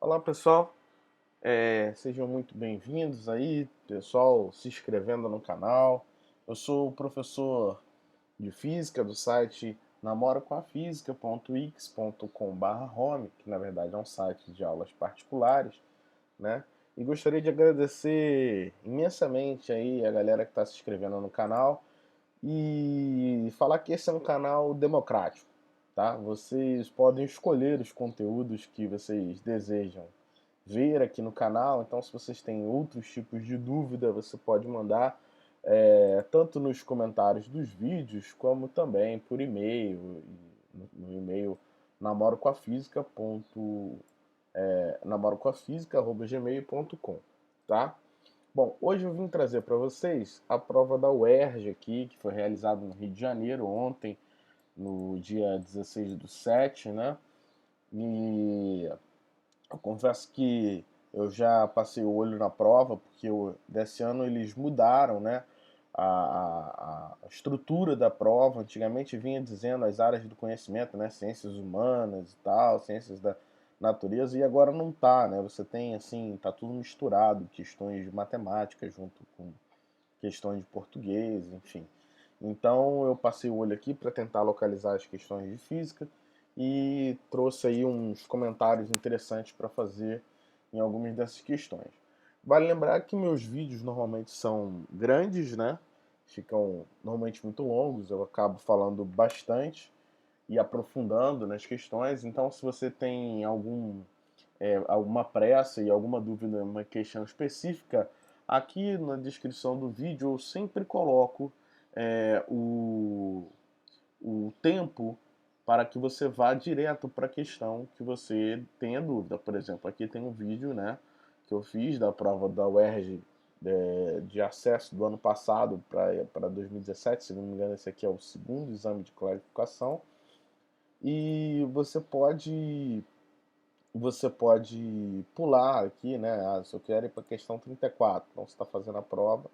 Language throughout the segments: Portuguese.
Olá pessoal, sejam muito bem-vindos aí, pessoal, se inscrevendo no canal. Eu sou o professor de Física do site namorocoafisica.wix.com/home, que na verdade é um site de aulas particulares, né? E gostaria de agradecer imensamente aí a galera que está se inscrevendo no canal e falar que esse é um canal democrático, tá? Vocês podem escolher os conteúdos que vocês desejam ver aqui no canal. Então, se vocês têm outros tipos de dúvida, você pode mandar tanto nos comentários dos vídeos, como também por e-mail, no e-mail namorocoafisica.gmail.com, tá? Bom, hoje eu vim trazer para vocês a prova da UERJ aqui, que foi realizada no Rio de Janeiro ontem, no dia 16 do 7, né? E eu confesso que eu já passei o olho na prova, porque desse ano eles mudaram, né, a estrutura da prova. Antigamente vinha dizendo as áreas do conhecimento, né, ciências humanas e tal, ciências da natureza, e agora não tá, né? Você tem assim, tá tudo misturado, questões de matemática junto com questões de português, enfim. Então eu passei o olho aqui para tentar localizar as questões de física e trouxe aí uns comentários interessantes para fazer em algumas dessas questões. Vale lembrar que meus vídeos normalmente são grandes, né? Ficam normalmente muito longos, eu acabo falando bastante e aprofundando nas questões. Então, se você tem alguma pressa e alguma dúvida, uma questão específica, aqui na descrição do vídeo eu sempre coloco o tempo para que você vá direto para a questão que você tenha dúvida. Por exemplo, aqui tem um vídeo, né, que eu fiz da prova da UERJ de acesso do ano passado para 2017, se não me engano, esse aqui é o segundo exame de clarificação, e você pode pular aqui, né? Se eu quero ir para a questão 34, então você está fazendo a prova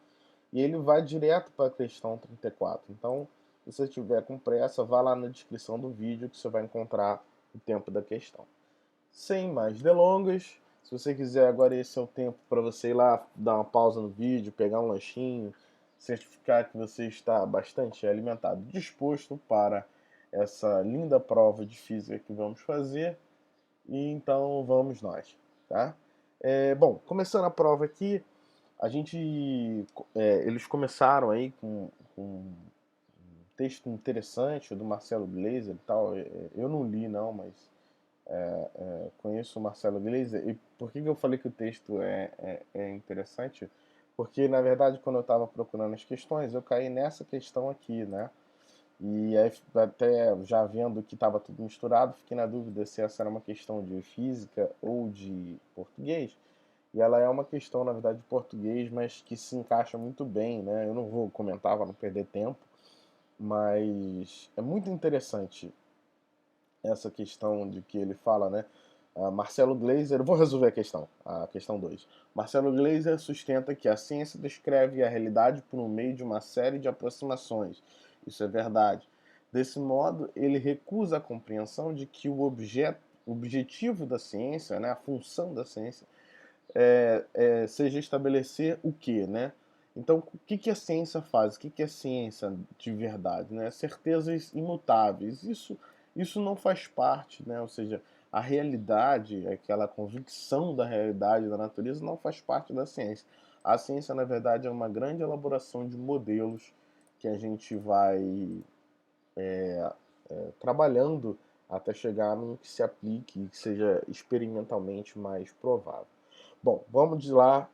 e ele vai direto para a questão 34. Então, se você estiver com pressa, vá lá na descrição do vídeo que você vai encontrar o tempo da questão. Sem mais delongas, se você quiser, agora esse é o tempo para você ir lá dar uma pausa no vídeo, pegar um lanchinho, certificar que você está bastante alimentado e disposto para essa linda prova de física que vamos fazer. E então vamos nós, tá? Bom, começando a prova aqui, a gente, eles começaram aí com um texto interessante do Marcelo Gleiser e tal. Eu não li não, mas conheço o Marcelo Gleiser. E por que eu falei que o texto é interessante? Porque na verdade, quando eu estava procurando as questões, eu caí nessa questão aqui, né? E aí, até já vendo que estava tudo misturado, fiquei na dúvida se essa era uma questão de física ou de português. E ela é uma questão, na verdade, de português, mas que se encaixa muito bem, né? Eu não vou comentar para não perder tempo, mas é muito interessante essa questão de que ele fala, né? Marcelo Gleiser, vou resolver a questão 2. Marcelo Gleiser sustenta que a ciência descreve a realidade por meio de uma série de aproximações. Isso é verdade. Desse modo, ele recusa a compreensão de que o objetivo da ciência, né, a função da ciência, seja estabelecer o que, né? Então, o que a ciência faz? O que é ciência de verdade? Né? Certezas imutáveis. Isso não faz parte, né? Ou seja, a realidade, aquela convicção da realidade da natureza, não faz parte da ciência. A ciência, na verdade, é uma grande elaboração de modelos que a gente vai trabalhando até chegar num que se aplique e que seja experimentalmente mais provável. Bom, vamos de lá,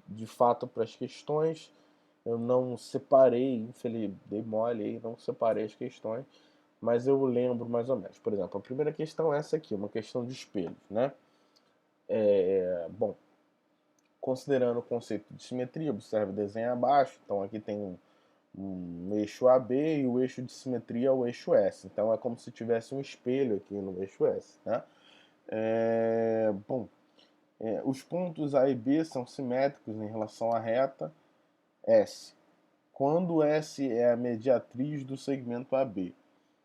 de fato, para as questões. Eu não separei, infelizmente, dei mole aí, não separei as questões, mas eu lembro mais ou menos. Por exemplo, a primeira questão é essa aqui, uma questão de espelhos, né? Bom, considerando o conceito de simetria, observe o desenho abaixo. Então aqui tem um eixo AB e o eixo de simetria é o eixo S. Então é como se tivesse um espelho aqui no eixo S, né? Bom, os pontos A e B são simétricos em relação à reta S, quando S é a mediatriz do segmento AB.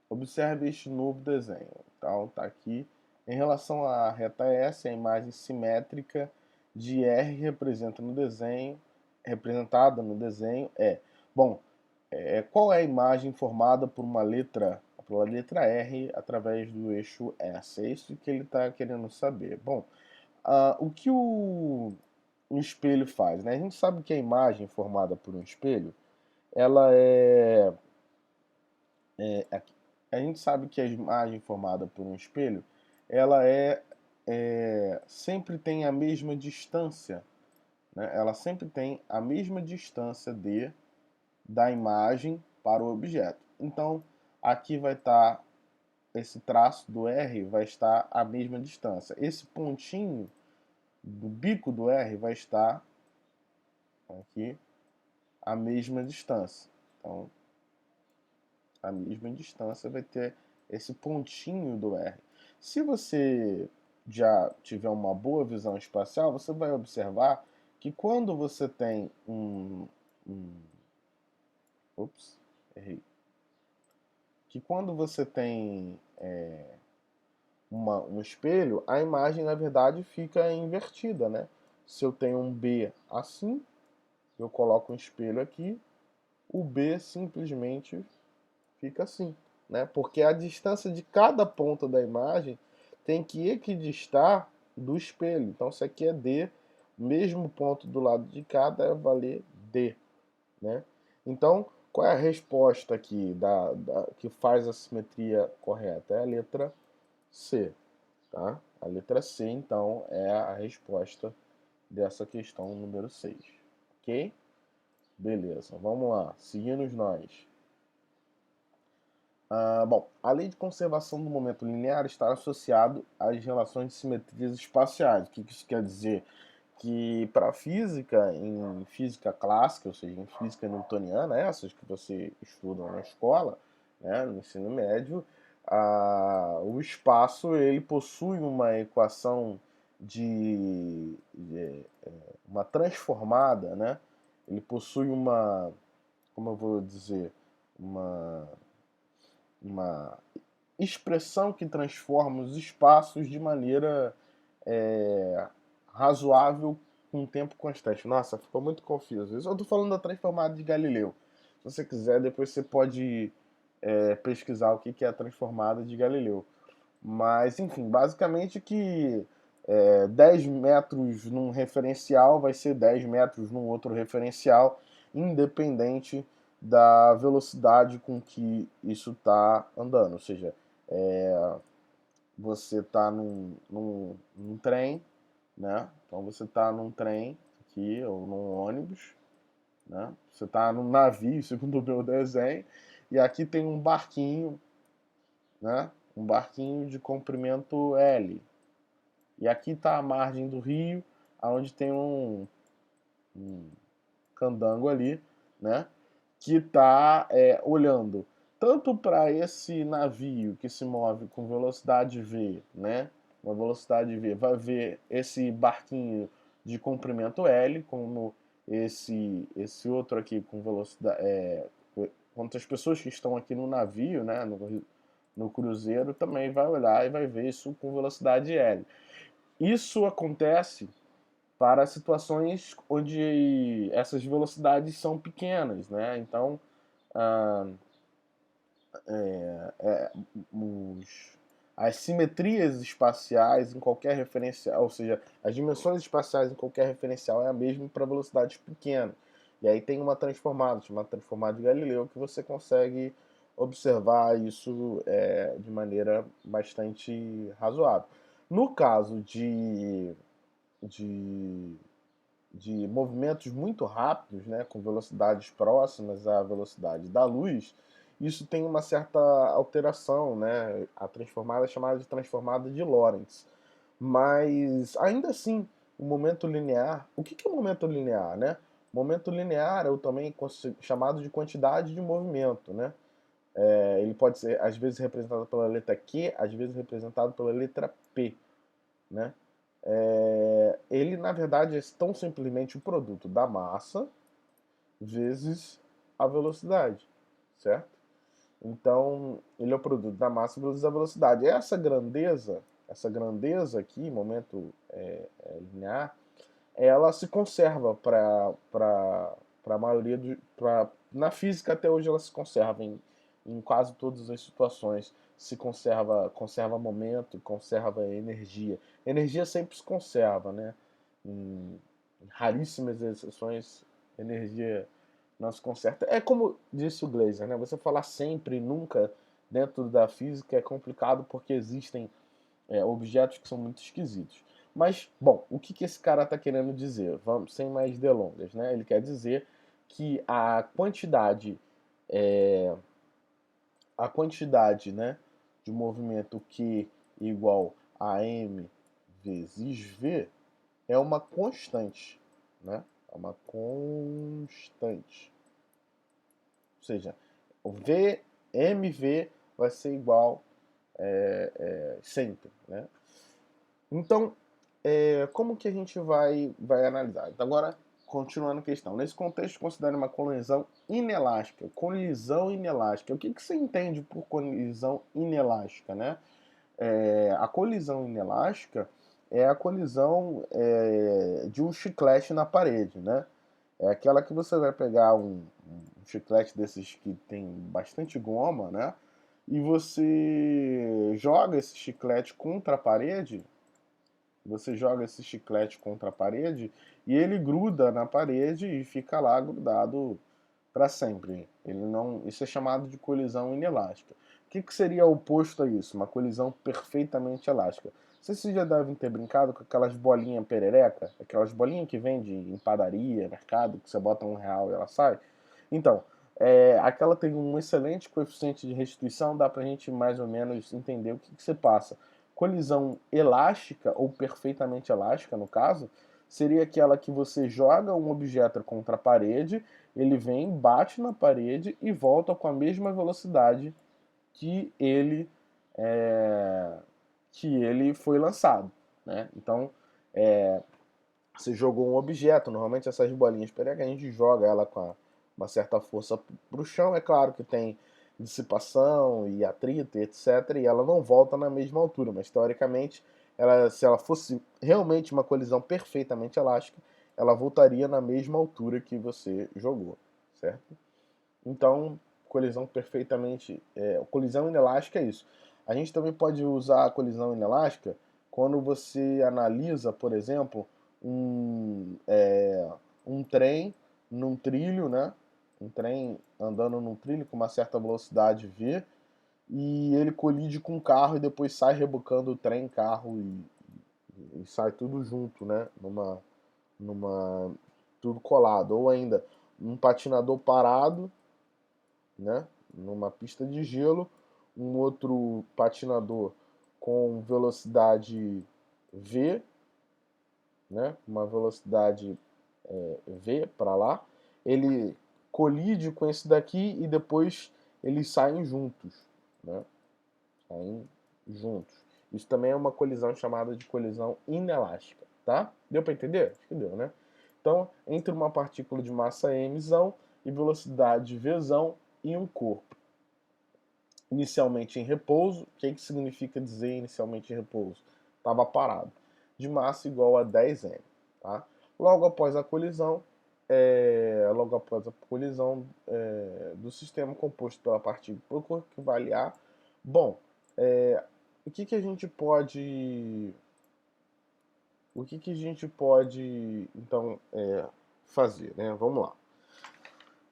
Observe este novo desenho. Então, tá aqui Em relação à reta S, a imagem simétrica de R representada no desenho é. Bom, qual é a imagem formada por pela letra R através do eixo S? É isso que ele está querendo saber. Bom, o que um espelho faz, né? A gente sabe que a imagem formada por um espelho, ela a gente sabe que a imagem formada por um espelho, ela sempre tem a mesma distância, né? Ela sempre tem a mesma distância da imagem para o objeto. Então, aqui vai estar esse traço do R vai estar à mesma distância. Esse pontinho do bico do R vai estar aqui à mesma distância. Então, a mesma distância vai ter esse pontinho do R. Se você já tiver uma boa visão espacial, você vai observar que quando você tem ups, errei. Que quando você tem um espelho, a imagem na verdade fica invertida, né? Se eu tenho um B assim, eu coloco um espelho aqui, o B simplesmente fica assim, né? Porque a distância de cada ponta da imagem tem que equidistar do espelho. Então, se aqui é D, o mesmo ponto do lado de cá deve valer D, né? Então, qual é a resposta aqui que faz a simetria correta? É a letra C, tá? A letra C, então, é a resposta dessa questão número 6, ok? Beleza, vamos lá, seguindo nós. Bom, a lei de conservação do momento linear está associado às relações de simetrias espaciais. O que isso quer dizer? Que para a física, em física clássica, ou seja, em física newtoniana, essas que você estuda na escola, né, no ensino médio, o espaço ele possui uma equação uma transformada, né? Ele possui como eu vou dizer, uma uma expressão que transforma os espaços de maneira é, razoável com um tempo constante. Nossa, ficou muito confuso. Eu estou falando da transformada de Galileu. Se você quiser, depois você pode pesquisar o que é a transformada de Galileu. Mas, enfim, basicamente que 10 metros num referencial vai ser 10 metros num outro referencial, independente da velocidade com que isso está andando. Ou seja, você está num trem, né? Então você está num trem aqui, ou num ônibus, né? Você está num navio, segundo o meu desenho, e aqui tem um barquinho, né? Um barquinho de comprimento L. E aqui está a margem do rio, onde tem um candango ali, né? Que está olhando tanto para esse navio que se move com velocidade V, né? Uma velocidade V, vai ver esse barquinho de comprimento L, como esse outro aqui com velocidade. Quantas pessoas que estão aqui no navio, né? No cruzeiro, também vai olhar e vai ver isso com velocidade L. Isso acontece para situações onde essas velocidades são pequenas, né? Então, ah, os, as simetrias espaciais em qualquer referencial, ou seja, as dimensões espaciais em qualquer referencial é a mesma para velocidades pequenas. E aí tem uma transformada, chamada transformada de Galileu, que você consegue observar isso de maneira bastante razoável. No caso de de movimentos muito rápidos, né, com velocidades próximas à velocidade da luz, isso tem uma certa alteração, né? A transformada é chamada de transformada de Lorentz. Mas ainda assim, o momento linear, o que é o momento linear, né? O momento linear é também chamado de quantidade de movimento, né? Ele pode ser às vezes representado pela letra Q, às vezes representado pela letra P, né? Ele na verdade é tão simplesmente o produto da massa vezes a velocidade, certo? Então ele é o produto da massa vezes a velocidade. Essa grandeza essa grandeza aqui, momento linear, ela se conserva para a maioria na física até hoje ela se conserva em quase todas as situações. Se conserva momento, conserva energia. Energia sempre se conserva, né? Em raríssimas exceções, energia não se conserta. É como disse o Glaser, né? Você falar sempre, nunca, dentro da física é complicado porque existem objetos que são muito esquisitos. Mas, bom, o que esse cara está querendo dizer? Vamos, sem mais delongas, né? Ele quer dizer que é, a quantidade, né, de movimento Q igual a m vezes v é uma constante, né? É uma constante. Ou seja, o v, mv vai ser igual sempre, né? Então, como que a gente vai analisar? Então, agora, continuando a questão. Nesse contexto, considere uma colisão inelástica. Colisão inelástica. O que você entende por colisão inelástica, né? A colisão inelástica é a colisão de um chiclete na parede, né? É aquela que você vai pegar um chiclete desses que tem bastante goma, né? E você joga esse chiclete contra a parede, você joga esse chiclete contra a parede e ele gruda na parede e fica lá grudado para sempre. Ele não, isso é chamado de colisão inelástica. O que seria oposto a isso? Uma colisão perfeitamente elástica. Vocês já devem ter brincado com aquelas bolinhas perereca, aquelas bolinhas que vende em padaria, mercado, que você bota R$ 1 e ela sai. Então, aquela tem um excelente coeficiente de restituição, dá para a gente mais ou menos entender o que se passa. Colisão elástica, ou perfeitamente elástica no caso, seria aquela que você joga um objeto contra a parede, ele vem, bate na parede e volta com a mesma velocidade que é, ele foi lançado, né? Então, você jogou um objeto, normalmente essas bolinhas pereca, a gente joga ela com uma certa força para o chão, é claro que tem dissipação e atrito, etc, e ela não volta na mesma altura, mas teoricamente, se ela fosse realmente uma colisão perfeitamente elástica, ela voltaria na mesma altura que você jogou, certo? Então, colisão inelástica é isso. A gente também pode usar a colisão inelástica quando você analisa, por exemplo, um trem num trilho, né? Um trem andando num trilho com uma certa velocidade v, e ele colide com um carro e depois sai rebocando o trem, carro e sai tudo junto, né? Numa tudo colado. Ou ainda um patinador parado, né, numa pista de gelo, um outro patinador com velocidade v, né, uma velocidade v para lá, ele colide com esse daqui e depois eles saem juntos, né, saem juntos. Isso também é uma colisão chamada de colisão inelástica, tá? Deu para entender? Acho que deu, né? Então, entre uma partícula de massa m e velocidade v e um corpo inicialmente em repouso. O que significa dizer inicialmente em repouso? Estava parado. De massa igual a 10m. Tá? Logo após a colisão, do sistema composto pela partícula e pelo corpo, que vale A. Bom, o que a gente pode então fazer, né? Vamos lá.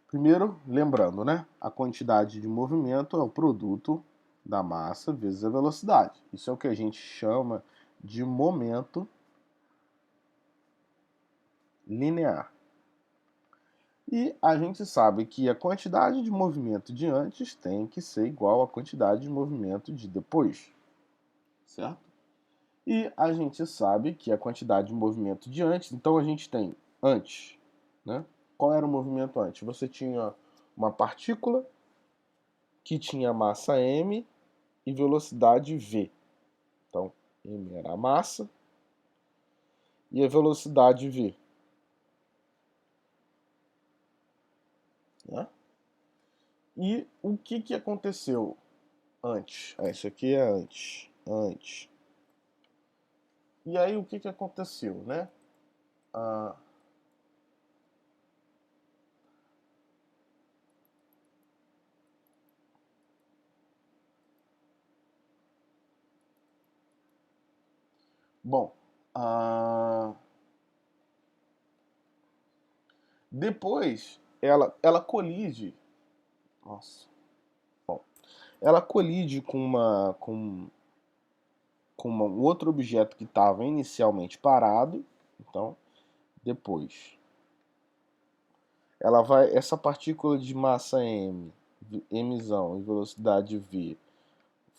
Primeiro, lembrando, né? A quantidade de movimento é o produto da massa vezes a velocidade. Isso é o que a gente chama de momento linear. E a gente sabe que a quantidade de movimento de antes tem que ser igual à quantidade de movimento de depois, certo? E a gente sabe que a quantidade de movimento de antes, então a gente tem antes, né? Qual era o movimento antes? Você tinha uma partícula que tinha massa m e velocidade v. Então, m era a massa e a velocidade v. Né? E o que aconteceu antes? Isso aqui é antes. E aí o que que aconteceu, né? Ah, bom, ah, depois ela colide, nossa, bom, ela colide com um outro objeto que estava inicialmente parado. Então, depois, essa partícula de massa m, mzão e velocidade v,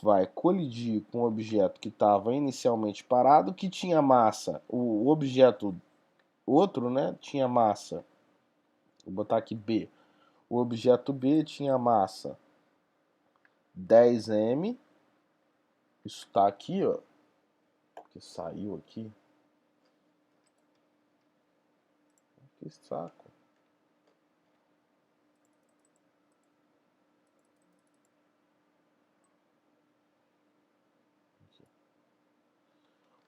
vai colidir com o objeto que estava inicialmente parado, que tinha massa. O objeto outro, né, tinha massa. Vou botar aqui B. O objeto B tinha massa 10m. Isso está aqui, ó, porque saiu aqui. Que saco.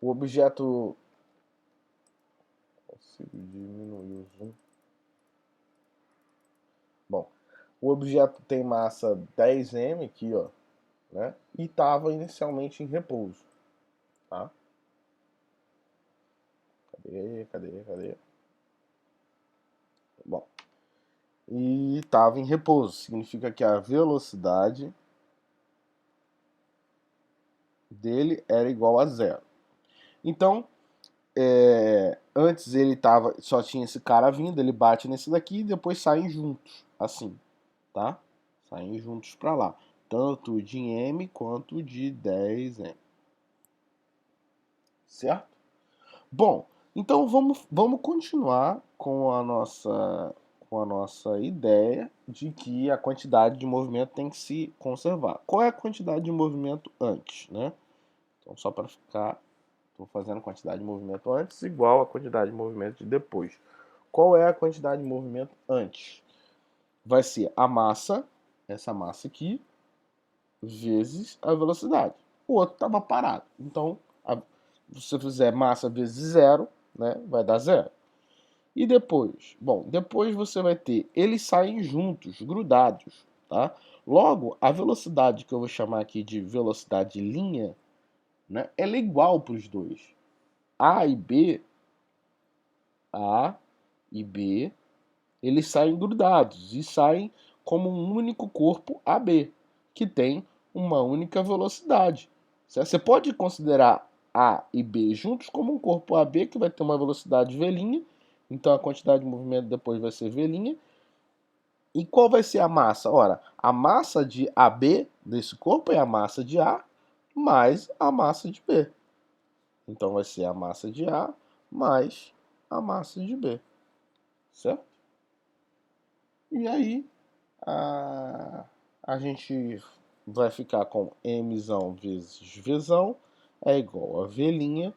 O objeto. Consigo diminuir o zoom. Bom, o objeto tem massa 10m aqui, ó, né? E estava inicialmente em repouso, tá? Cadê? Bom, e estava em repouso, significa que a velocidade dele era igual a zero. Então, antes ele só tinha esse cara vindo, ele bate nesse daqui e depois saem juntos, assim, tá? Saem juntos para lá, tanto de m quanto de 10m, certo? Bom, então vamos continuar com a nossa ideia de que a quantidade de movimento tem que se conservar. Qual é a quantidade de movimento antes, né? Então, só para ficar, estou fazendo a quantidade de movimento antes igual a quantidade de movimento de depois. Qual é a quantidade de movimento antes? Vai ser a massa, essa massa aqui, vezes a velocidade. O outro estava parado. Então, se você fizer massa vezes zero, né, vai dar zero. E depois? Bom, depois você vai ter, eles saem juntos, grudados, tá? Logo, a velocidade que eu vou chamar aqui de velocidade linha, né, ela é igual para os dois. A e B, A e B, eles saem grudados e saem como um único corpo AB, que tem uma única velocidade. Você pode considerar A e B juntos como um corpo AB que vai ter uma velocidade V', então a quantidade de movimento depois vai ser V'. E qual vai ser a massa? Ora, a massa de AB desse corpo é a massa de A mais a massa de B. Então vai ser a massa de A mais a massa de B, certo? E aí a gente vai ficar com mzão vezes vzão é igual a v',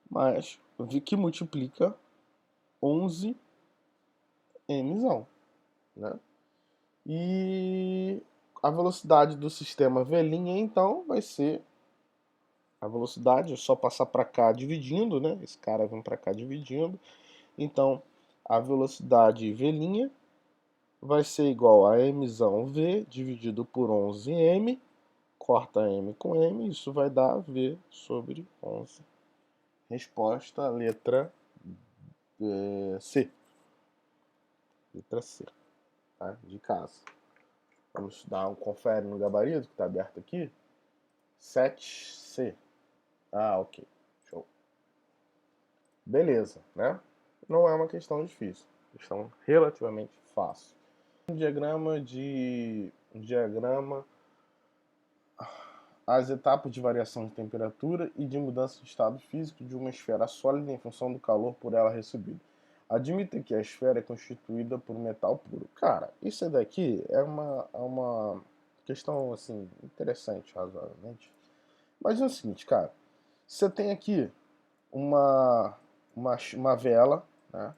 mas que multiplica 11 mzão, né? E a velocidade do sistema v', então, vai ser a velocidade, é só passar para cá dividindo, né? Esse cara vem para cá dividindo. Então, a velocidade v' vai ser igual a mzão v dividido por 11m, corta m com m, isso vai dar v sobre 11. Resposta, letra C. Letra C, tá? De casa. Vamos dar um confere no gabarito que está aberto aqui. 7C. Ah, ok. Show. Beleza, né? Não é uma questão difícil. Questão relativamente fácil. Um diagrama as etapas de variação de temperatura e de mudança de estado físico de uma esfera sólida em função do calor por ela recebido. Admita que a esfera é constituída por metal puro. Cara, isso daqui é uma questão assim interessante, razoavelmente. Mas é o seguinte, cara. Você tem aqui uma, uma vela, né?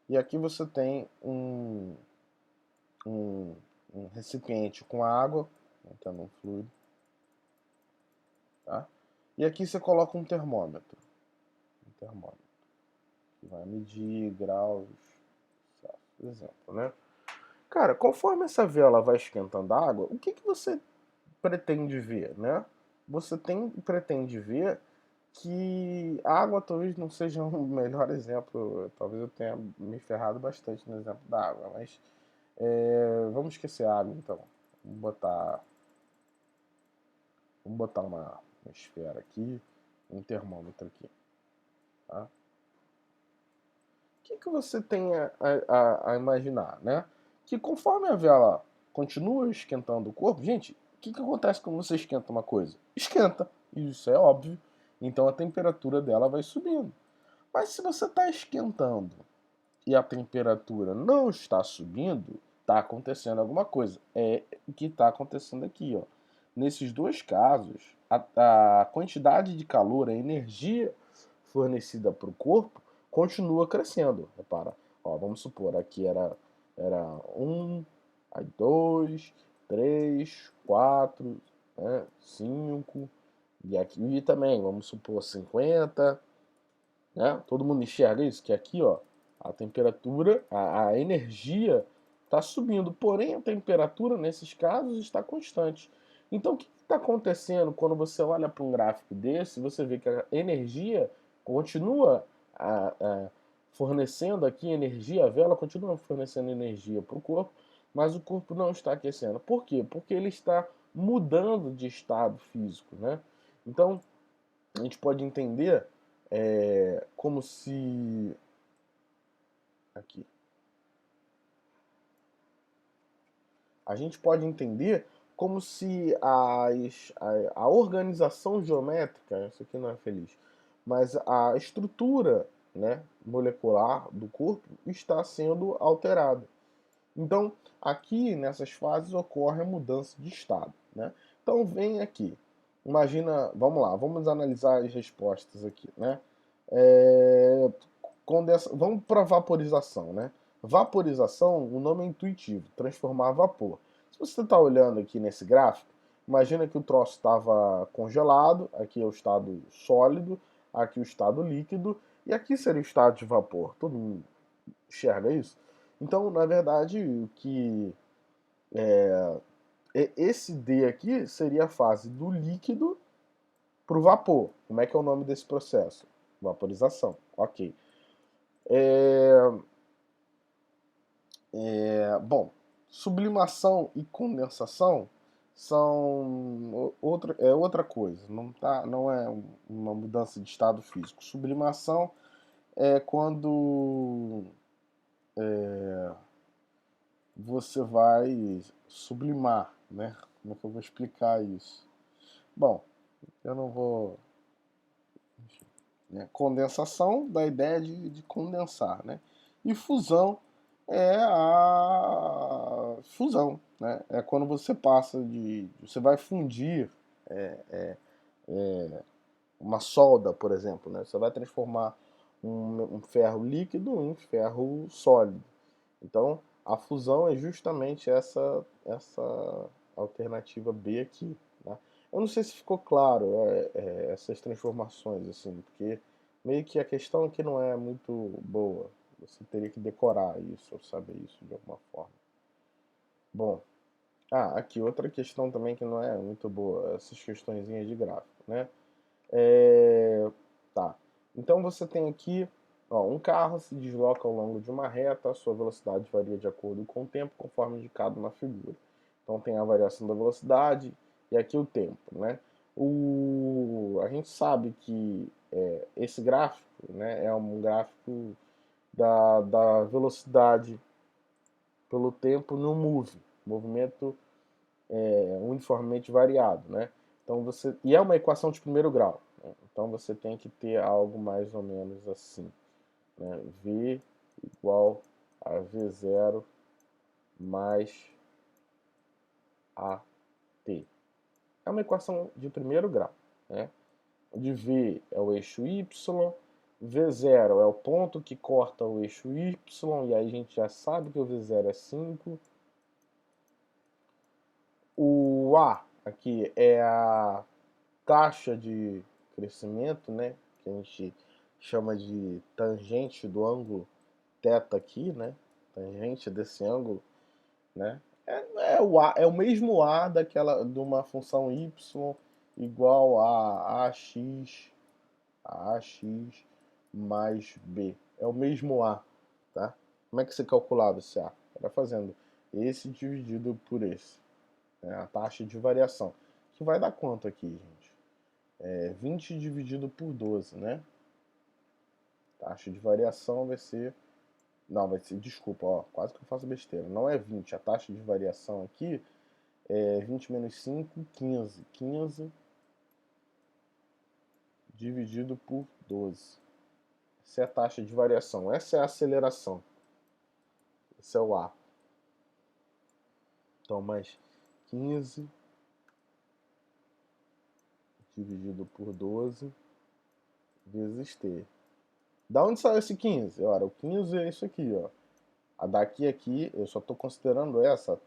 E aqui você tem um, um recipiente com água, contendo um fluido. Tá? E aqui você coloca um termômetro. termômetro, que vai medir graus Celsius, exemplo, né? Cara, conforme essa vela vai esquentando a água, o que você pretende ver, né? Pretende ver que a água talvez não seja um melhor exemplo, talvez eu tenha me ferrado bastante no exemplo da água, mas vamos esquecer a água então. Vamos botar uma esfera aqui, um termômetro aqui, tá? O que você tem a imaginar, né? Que conforme a vela continua esquentando o corpo, gente, o que acontece quando você esquenta uma coisa? Esquenta, isso é óbvio. Então a temperatura dela vai subindo. Mas se você está esquentando e a temperatura não está subindo, está acontecendo alguma coisa. É o que está acontecendo aqui, ó. Nesses dois casos, a quantidade de calor, a energia fornecida para o corpo, continua crescendo. Repara, ó, vamos supor, aqui era 1, aí 2, 3, 4, né, 5, e aqui também, vamos supor, 50, né? Todo mundo enxerga isso, que aqui, ó, a temperatura, a energia está subindo, porém a temperatura nesses casos está constante. Então o que está acontecendo quando você olha para um gráfico desse? Você vê que a energia continua fornecendo aqui energia, a vela continua fornecendo energia para o corpo, mas o corpo não está aquecendo. Por quê? Porque ele está mudando de estado físico, né? Então a gente pode entender como se aqui a gente pode entender como se a organização geométrica, isso aqui não é feliz, mas a estrutura, né, molecular do corpo está sendo alterada. Então, aqui nessas fases ocorre a mudança de estado, né? Então, vem aqui. Imagina, vamos lá, vamos analisar as respostas aqui, né? É, vamos para vaporização, né? Vaporização, o nome é intuitivo, transformar vapor. Se você está olhando aqui nesse gráfico, imagina que o troço estava congelado, aqui é o estado sólido, aqui o estado líquido, e aqui seria o estado de vapor. Todo mundo enxerga isso? Então, na verdade, o que esse D aqui seria a fase do líquido para o vapor. Como é que é o nome desse processo? Vaporização. Ok. Bom, sublimação e condensação são outra coisa. Não é uma mudança de estado físico. Sublimação é quando você vai sublimar, né? Como é que eu vou explicar isso? Bom, eu não vou. Né? Condensação da ideia de condensar, né? E fusão é a fusão, né? É quando você passa você vai fundir uma solda, por exemplo, né? Você vai transformar um ferro líquido em ferro sólido. Então, a fusão é justamente essa alternativa B aqui. Né? Eu não sei se ficou claro essas transformações, assim, porque meio que a questão aqui não é muito boa. Você teria que decorar isso, ou saber isso de alguma forma. Bom, aqui outra questão também que não é muito boa, essas questõezinhas de gráfico, né? Tá. Então você tem aqui, ó, um carro se desloca ao longo de uma reta, a sua velocidade varia de acordo com o tempo, conforme indicado na figura. Então tem a variação da velocidade e aqui o tempo, né? A gente sabe que esse gráfico, né, é um gráfico da velocidade pelo tempo no movimento uniformemente variado, né? Então e é uma equação de primeiro grau, né? Então você tem que ter algo mais ou menos assim, né? V igual a V0 mais AT. É uma equação de primeiro grau, né? De V é o eixo Y, V0 é o ponto que corta o eixo Y, e aí a gente já sabe que o V0 é 5. O A aqui é a taxa de crescimento, né, que a gente chama de tangente do ângulo θ aqui, né? Tangente desse ângulo, né? É o mesmo a de uma função y igual a ax mais b. É o mesmo a, tá? Como é que você calculava esse a? Era fazendo esse dividido por esse, né? A taxa de variação. Que vai dar quanto aqui, gente? 20 dividido por 12, né? Taxa de variação vai ser... Não, vai ser... Desculpa, ó, quase que eu faço besteira. Não é 20. A taxa de variação aqui é 20 menos 5, 15. 15 dividido por 12. Essa é a taxa de variação. Essa é a aceleração. Esse é o A. Então, mais 15 dividido por 12 vezes T. Da onde saiu esse 15? Ora, o 15 é isso aqui, ó. A daqui a aqui, eu só estou considerando essa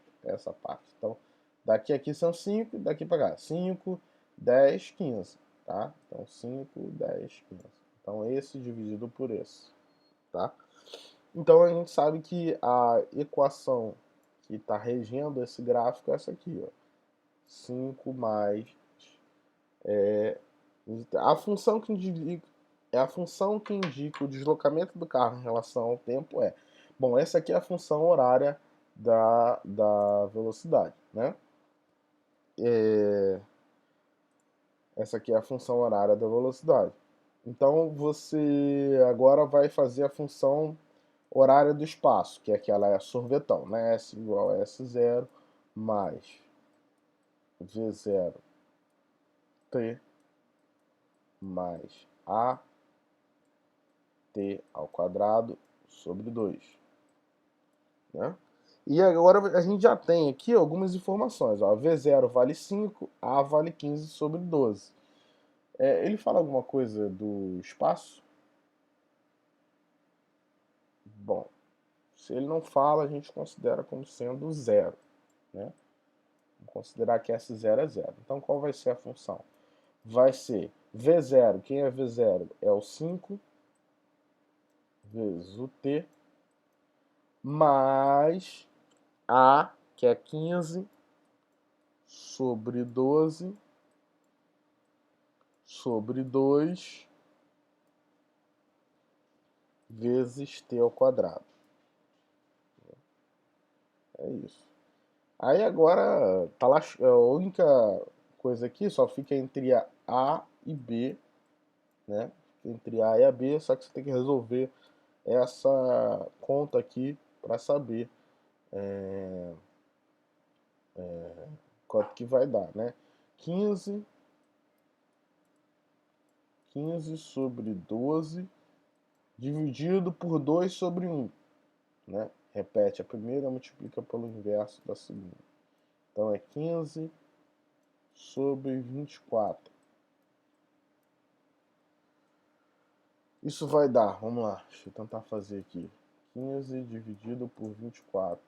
parte. Então, daqui a aqui são 5, daqui para cá. 5, 10, 15, tá? Então, 5, 10, 15. Então, esse dividido por esse, tá? Então, a gente sabe que a equação que está regendo esse gráfico é essa aqui, ó. 5 mais... a função que indica o deslocamento do carro em relação ao tempo é... Bom, essa aqui é a função horária da velocidade, né? Essa aqui é a função horária da velocidade. Então, você agora vai fazer a função horária do espaço, que é aquela sorvetão, né? S igual a S0 mais V0 T mais A T ao quadrado sobre 2, né? E agora a gente já tem aqui algumas informações. Ó, V0 vale 5, A vale 15 sobre 12. Ele fala alguma coisa do espaço? Bom, se ele não fala, a gente considera como sendo zero, né? Vamos considerar que S0 é zero. Então, qual vai ser a função? Vai ser V0, quem é V0? É o 5 vezes o T, mais A, que é 15, sobre 12, sobre 2, vezes T ao quadrado. É isso. Aí agora, tá lá, a única coisa aqui só fica entre A e B, né? Entre A e a B, só que você tem que resolver essa conta aqui para saber quanto que vai dar, né? 15 sobre 12 dividido por 2 sobre 1, né? Repete a primeira, multiplica pelo inverso da segunda. Então é 15 sobre 24. Isso vai dar, vamos lá, deixa eu tentar fazer aqui. 15 dividido por 24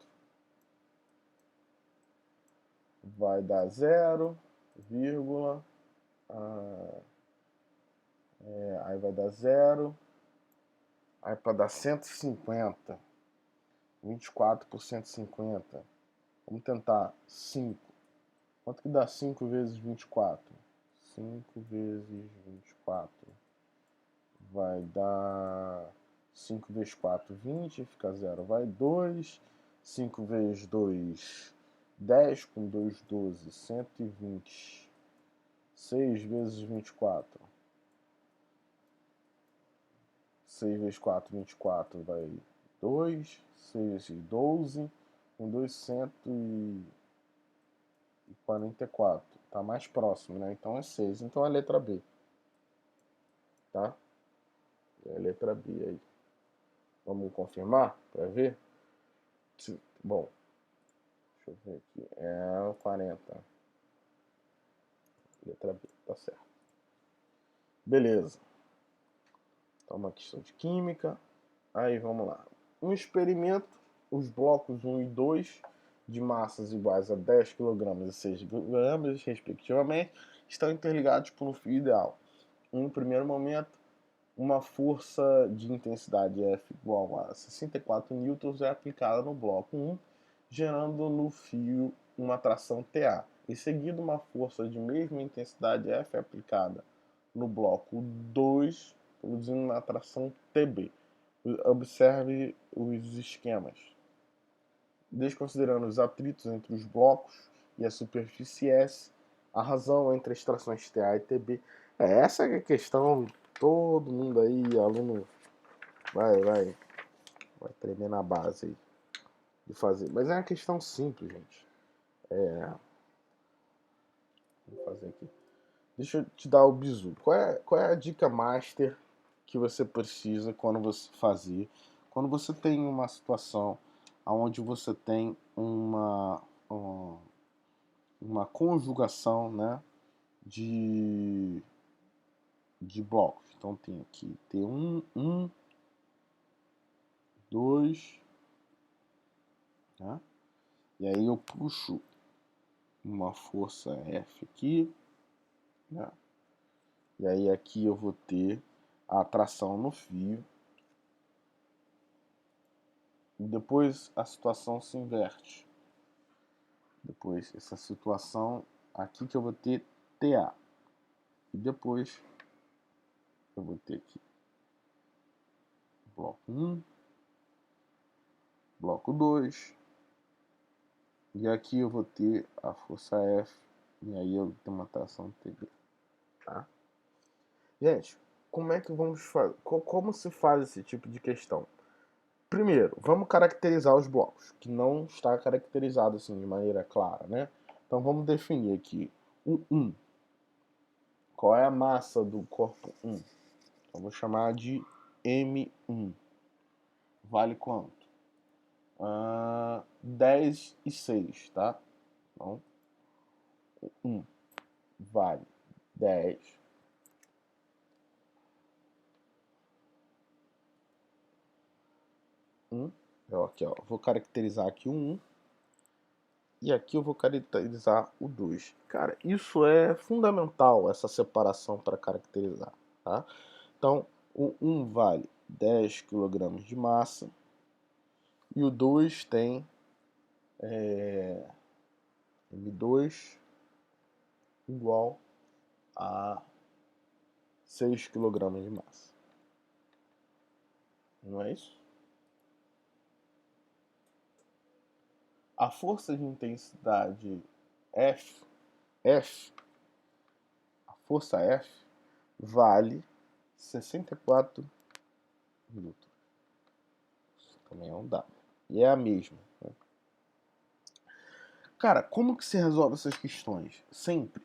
vai dar 0, vírgula, aí vai dar 0, aí para dar 150, 24 por 150, vamos tentar 5. Quanto que dá 5 vezes 24? 5 vezes 24 vai dar 5 vezes 4, 20, fica 0, vai 2. 5 vezes 2, 10, com 2, 12, 120. 6 vezes 24. 6 vezes 4, 24, vai 2. 6 vezes 12, com 2, 144. Tá mais próximo, né? Então é 6. Então é a letra B. Tá? É a letra B aí. Vamos confirmar para ver? Bom, deixa eu ver aqui. É 40. Letra B, tá certo. Beleza. Então, uma questão de química. Aí, vamos lá. Um experimento, os blocos 1 e 2, de massas iguais a 10 kg e 6 kg, respectivamente, estão interligados por um fio ideal. No primeiro momento, uma força de intensidade F igual a 64 newtons é aplicada no bloco 1, gerando no fio uma tração TA. Em seguida, uma força de mesma intensidade F é aplicada no bloco 2, produzindo uma tração TB. Observe os esquemas. Desconsiderando os atritos entre os blocos e a superfície S, a razão entre as trações TA e TB. Essa é a questão. Todo mundo aí, aluno, vai tremer na base aí de fazer. Mas é uma questão simples, gente. Vou fazer aqui. Deixa eu te dar o bizu. Qual é a dica master que você precisa quando você fazer? Quando você tem uma situação onde você tem uma conjugação, né, de blocos. Então tem aqui T1, 2, né? E aí eu puxo uma força F aqui, né? E aí aqui eu vou ter a atração no fio. E depois a situação se inverte. Depois essa situação aqui que eu vou ter TA. E depois eu vou ter aqui bloco 1, bloco 2. E aqui eu vou ter a força F. E aí eu tenho uma tração TB. Tá? Gente, como é que vamos fazer? Como se faz esse tipo de questão? Primeiro, vamos caracterizar os blocos, que não está caracterizado assim de maneira clara, né? Então vamos definir aqui o 1. Qual é a massa do corpo 1? Então vou chamar de M1. Vale quanto? 10 e 6, tá? Então, 1 vale 10. Aqui, ó, vou caracterizar aqui o 1. E aqui eu vou caracterizar o 2. Cara, isso é fundamental, essa separação para caracterizar. Tá? Então, o 1 vale 10 kg de massa. E o 2 tem M2 igual a 6 kg de massa. Não é isso? A força de intensidade F, a força F, vale 64 newtons. Isso também é um dado. E é a mesma. Né? Cara, como que se resolve essas questões? Sempre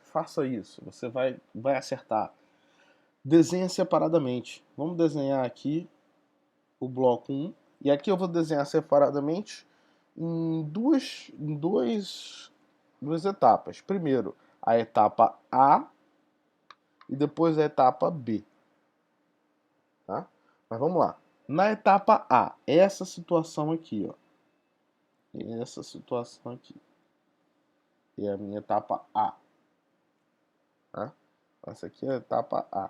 faça isso. Você vai acertar. Desenha separadamente. Vamos desenhar aqui o bloco 1. E aqui eu vou desenhar separadamente em duas etapas. Primeiro, a etapa A e depois a etapa B. Tá? Mas vamos lá. Na etapa A, essa situação aqui, ó. Essa situação aqui. É a minha etapa A. Tá? Essa aqui é a etapa A.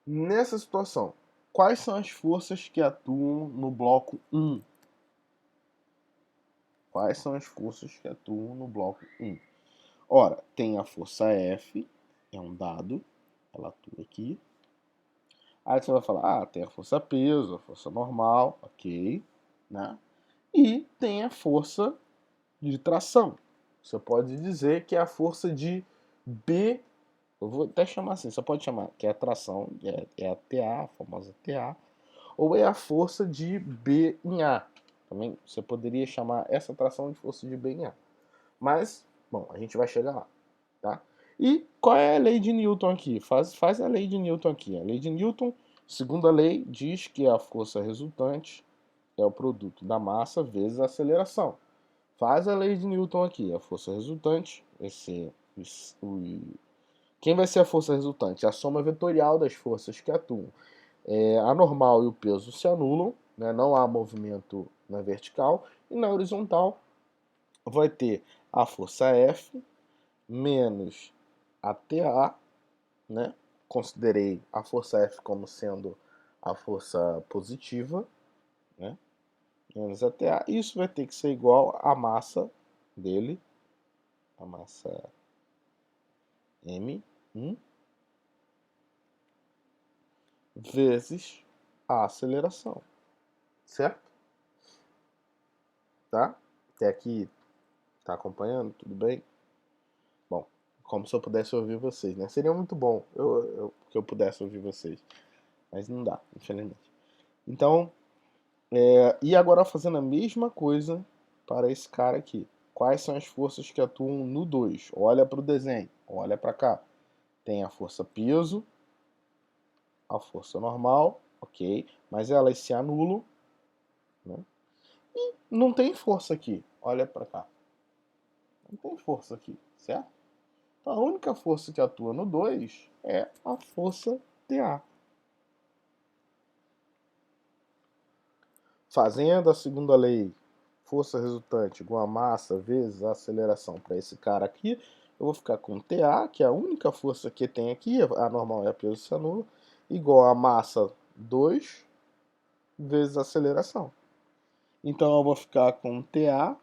Nessa situação, quais são as forças que atuam no bloco 1? Quais são as forças que atuam no bloco 1? Ora, tem a força F, é um dado, ela atua aqui. Aí você vai falar, tem a força peso, a força normal, ok, né? E tem a força de tração. Você pode dizer que é a força de B, eu vou até chamar assim, você pode chamar que é a tração, é a TA, a famosa TA, ou é a força de B em A. Também você poderia chamar essa tração de força de B em A. Mas, bom, a gente vai chegar lá, tá? E qual é a lei de Newton aqui? Faz a lei de Newton aqui. A lei de Newton, segunda lei, diz que a força resultante é o produto da massa vezes a aceleração. Faz a lei de Newton aqui. A força resultante vai ser quem vai ser a força resultante? A soma vetorial das forças que atuam. A normal e o peso se anulam, né? Não há movimento na vertical. E na horizontal vai ter a força F menos a TA, né? considerei a força F como sendo a força positiva, né? Menos a TA. Isso vai ter que ser igual à massa dele, a massa M1, vezes a aceleração, certo? Tá? Até aqui, tá acompanhando? Tudo bem? Bom, como se eu pudesse ouvir vocês, né? Seria muito bom que eu pudesse ouvir vocês, mas não dá, infelizmente. Então, e agora fazendo a mesma coisa para esse cara aqui. Quais são as forças que atuam no 2? Olha para o desenho, olha para cá. Tem a força peso, a força normal, ok, mas elas se anulam, né? E não tem força aqui, olha para cá. Não tem força aqui, certo? Então a única força que atua no 2 é a força TA. Fazendo a segunda lei, força resultante igual a massa vezes a aceleração para esse cara aqui, eu vou ficar com TA, que é a única força que tem aqui, a normal é a peso se anula, igual a massa 2 vezes a aceleração. Então eu vou ficar com TA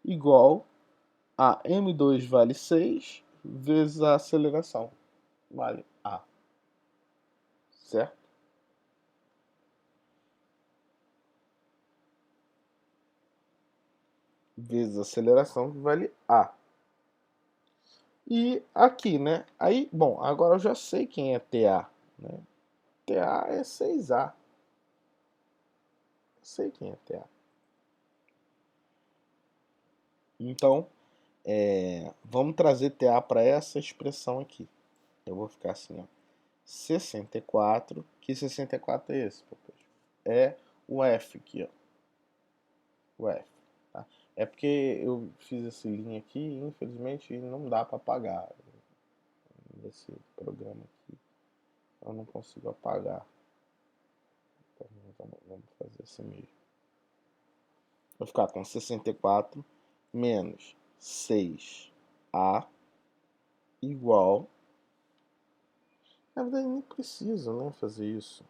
igual a M2 vale 6 vezes a aceleração vale A. Certo? Vezes a aceleração vale A. E aqui, né? Aí, bom, agora eu já sei quem é TA, né? TA é 6A. Eu sei quem é TA. Então, vamos trazer TA para essa expressão aqui. Eu vou ficar assim, ó. 64. Que 64 é esse, Popojo? É o F aqui, ó. O F. Tá? É porque eu fiz esse linha aqui e infelizmente não dá para apagar desse programa aqui. Eu não consigo apagar. Então vamos fazer assim mesmo. Vou ficar com 64 menos 6A igual. Na verdade, nem precisa, né, fazer isso.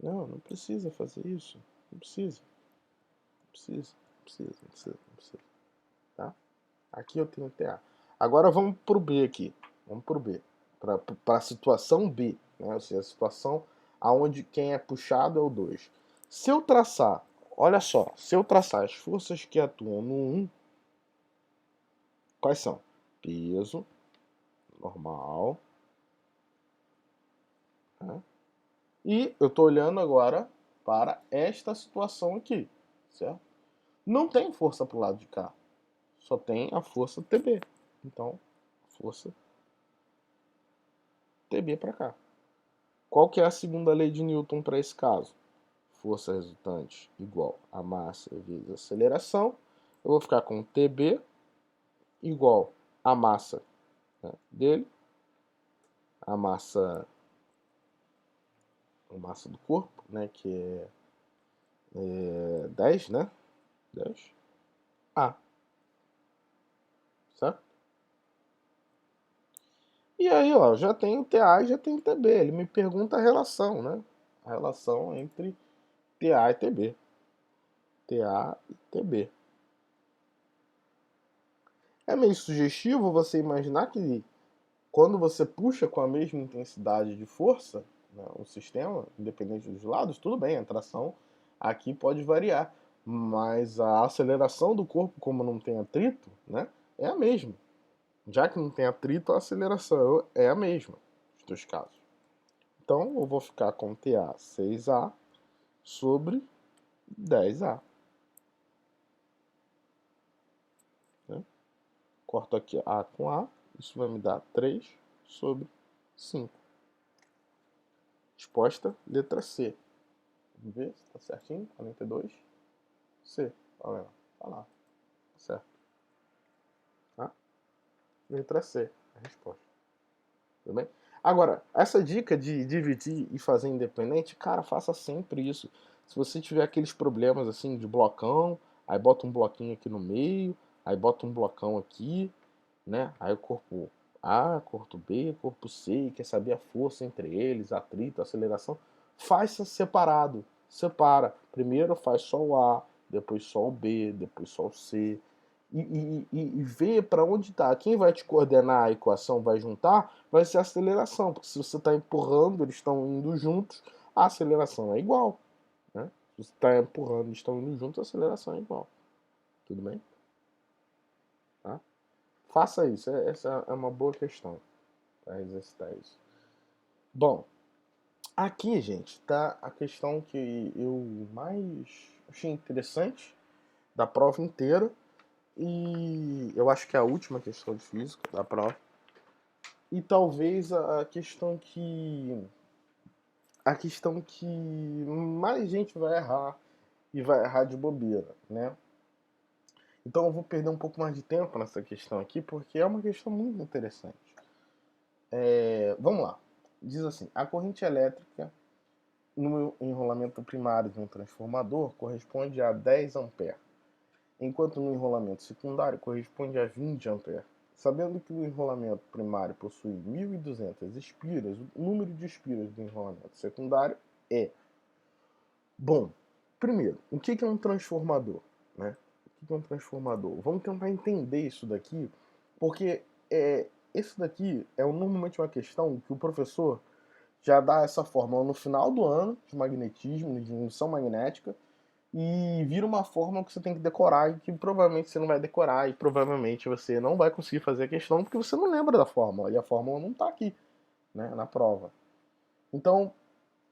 Não precisa fazer isso. Não precisa. Não precisa. Não precisa. Tá? Aqui eu tenho TA. Agora vamos pro B aqui. Vamos pro B. Para a situação B. Né? Ou seja, a situação onde quem é puxado é o 2. Se eu traçar, olha só, se eu traçar as forças que atuam no 1, quais são? Peso, normal. Né? E eu estou olhando agora para esta situação aqui, certo? Não tem força para o lado de cá, só tem a força TB. Então, força TB para cá. Qual que é a segunda lei de Newton para esse caso? Força resultante igual a massa vezes a aceleração. Eu vou ficar com TB igual a massa, né, dele, a massa do corpo, né, que é 10, né? 10. A. Certo? E aí, ó, já tem o TA e já tem o TB. Ele me pergunta a relação, né? A relação entre TA e TB. TA e TB. É meio sugestivo você imaginar que quando você puxa com a mesma intensidade de força, né, o sistema, independente dos lados, tudo bem, a tração aqui pode variar. Mas a aceleração do corpo, como não tem atrito, né, é a mesma. Já que não tem atrito, a aceleração é a mesma nos dois casos. Então, eu vou ficar com TA 6A sobre 10A. Né? Corto aqui A com A, isso vai me dar 3 sobre 5. Resposta, letra C. Vamos ver se está certinho. 42. C. Olha lá. Tá lá. Certo. Tá? Letra C. A resposta. Tudo bem? Agora, essa dica de dividir e fazer independente, cara, faça sempre isso. Se você tiver aqueles problemas assim de blocão, aí bota um bloquinho aqui no meio, aí bota um blocão aqui, né? Aí o corpo A, corpo B, corpo C, quer saber a força entre eles, atrito, aceleração. Faz separado, separa. Primeiro faz só o A, depois só o B, depois só o C. E vê para onde está. Quem vai te coordenar a equação, vai juntar, vai ser a aceleração. Porque se você está empurrando, eles estão indo juntos, a aceleração é igual. Né? Se você está empurrando, eles estão indo juntos, a aceleração é igual. Tudo bem? Tá? Faça isso. Essa é uma boa questão para exercitar isso. Bom, aqui, gente, tá a questão que eu mais achei interessante da prova inteira. E eu acho que é a última questão de física da prova. E talvez a questão que mais gente vai errar e vai errar de bobeira, né? Então eu vou perder um pouco mais de tempo nessa questão aqui, porque é uma questão muito interessante. Vamos lá. Diz assim, a corrente elétrica no enrolamento primário de um transformador corresponde a 10 A, enquanto no enrolamento secundário corresponde a 20 A. Sabendo que o enrolamento primário possui 1.200 espiras, o número de espiras do enrolamento secundário é... Bom, primeiro, o que é um transformador? Né? O que é um transformador? Vamos tentar entender isso daqui, porque isso daqui é normalmente uma questão que o professor já dá essa fórmula no final do ano de magnetismo, de indução magnética, e vira uma fórmula que você tem que decorar e que provavelmente você não vai decorar e provavelmente você não vai conseguir fazer a questão porque você não lembra da fórmula e a fórmula não está aqui, né, na prova. Então,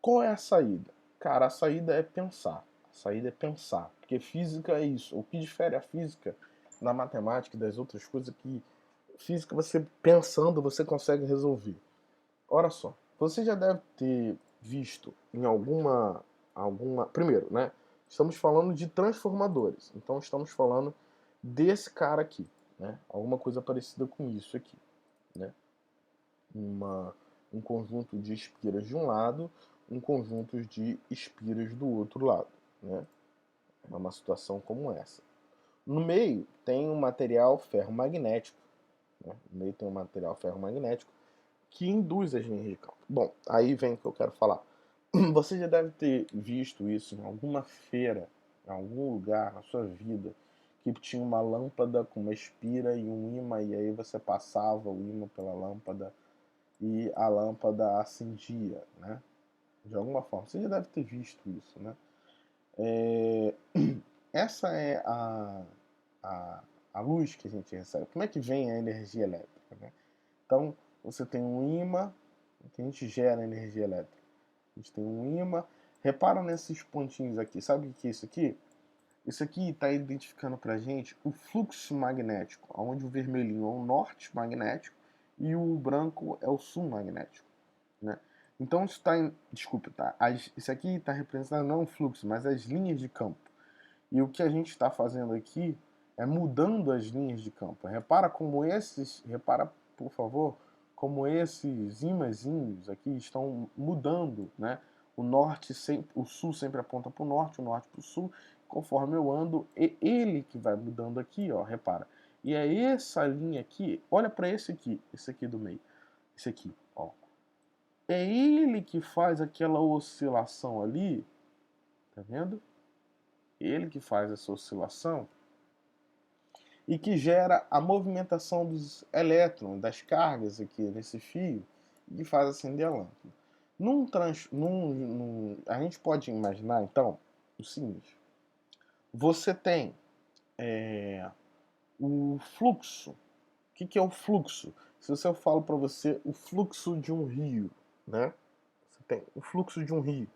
qual é a saída? Cara, a saída é pensar. A saída é pensar, porque física é isso. O que difere a física da matemática e das outras coisas é que física você pensando você consegue resolver. Olha só, você já deve ter visto em alguma primeiro, né? Estamos falando de transformadores. Então estamos falando desse cara aqui, né? Alguma coisa parecida com isso aqui, né? Um conjunto de espiras de um lado, um conjunto de espiras do outro lado, né? É uma situação como essa. No meio tem um material ferromagnético, né? No meio tem um material ferromagnético que induz as linhas de campo. Bom, aí vem o que eu quero falar. Você já deve ter visto isso em alguma feira, em algum lugar na sua vida, que tinha uma lâmpada com uma espira e um ímã, e aí você passava o ímã pela lâmpada e a lâmpada acendia, né? De alguma forma. Você já deve ter visto isso, né? Essa é a, a luz que a gente recebe. Como é que vem a energia elétrica, né? Então, você tem um ímã que a gente gera energia elétrica. A gente tem um ímã. Repara nesses pontinhos aqui. Sabe o que é isso aqui? Isso aqui está identificando para a gente o fluxo magnético, onde o vermelhinho é o norte magnético e o branco é o sul magnético. Né? Então, isso está em... Desculpa, tá? Isso aqui está representando não o fluxo, mas as linhas de campo. E o que a gente está fazendo aqui é mudando as linhas de campo. Repara, por favor, como esses ímãzinhos aqui estão mudando, né? O sul sempre aponta para o norte para o sul. Conforme eu ando, é ele que vai mudando aqui, ó, repara. E é essa linha aqui, olha para esse aqui do meio. Esse aqui, ó. É ele que faz aquela oscilação ali, tá vendo? Ele que faz essa oscilação e que gera a movimentação dos elétrons, das cargas aqui nesse fio e faz acender a lâmpada. A gente pode imaginar, então, o seguinte. Você tem o fluxo. O que é o fluxo? Se eu falo para você o fluxo de um rio, né? Você tem o fluxo de um rio.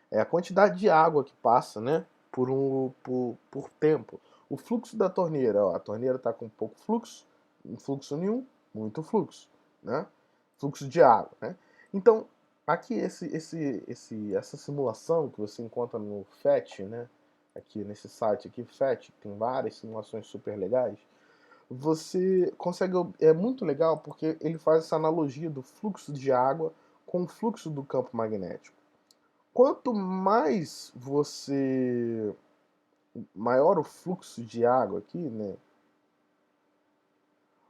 É a quantidade de água que passa, né? Por tempo. O fluxo da torneira, ó, a torneira está com pouco fluxo, fluxo nenhum, muito fluxo, né? Fluxo de água, né? Então, aqui essa simulação que você encontra no FET, né? Aqui nesse site aqui, FET, tem várias simulações super legais. Você consegue, é muito legal porque ele faz essa analogia do fluxo de água com o fluxo do campo magnético. Quanto mais maior o fluxo de água aqui, né?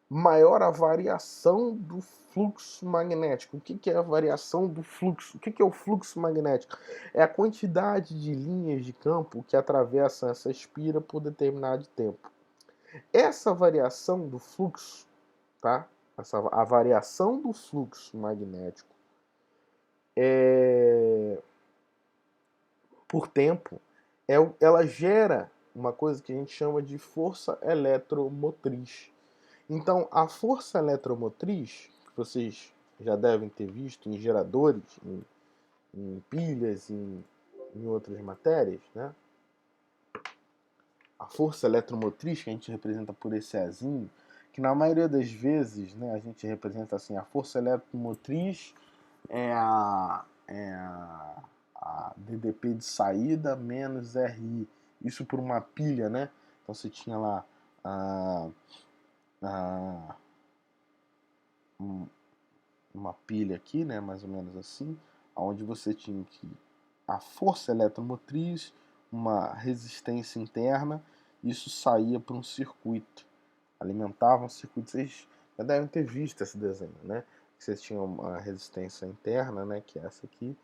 maior a variação do fluxo magnético. O que é a variação do fluxo? O que é o fluxo magnético? É a quantidade de linhas de campo que atravessam essa espira por determinado tempo. Essa variação do fluxo, tá? A variação do fluxo magnético por tempo, ela gera uma coisa que a gente chama de força eletromotriz. Então, a força eletromotriz, que vocês já devem ter visto em geradores, em pilhas, em outras matérias, né? A força eletromotriz, que a gente representa por esse Ezinho, que na maioria das vezes, né, a gente representa assim, a força eletromotriz é a DDP de saída menos RI. Isso por uma pilha, né? Então você tinha lá uma pilha aqui, né, mais ou menos assim, onde você tinha que a força eletromotriz, uma resistência interna, isso saía para um circuito, alimentava um circuito. Vocês já devem ter visto esse desenho, né? Vocês tinham uma resistência interna, né, que é essa aqui,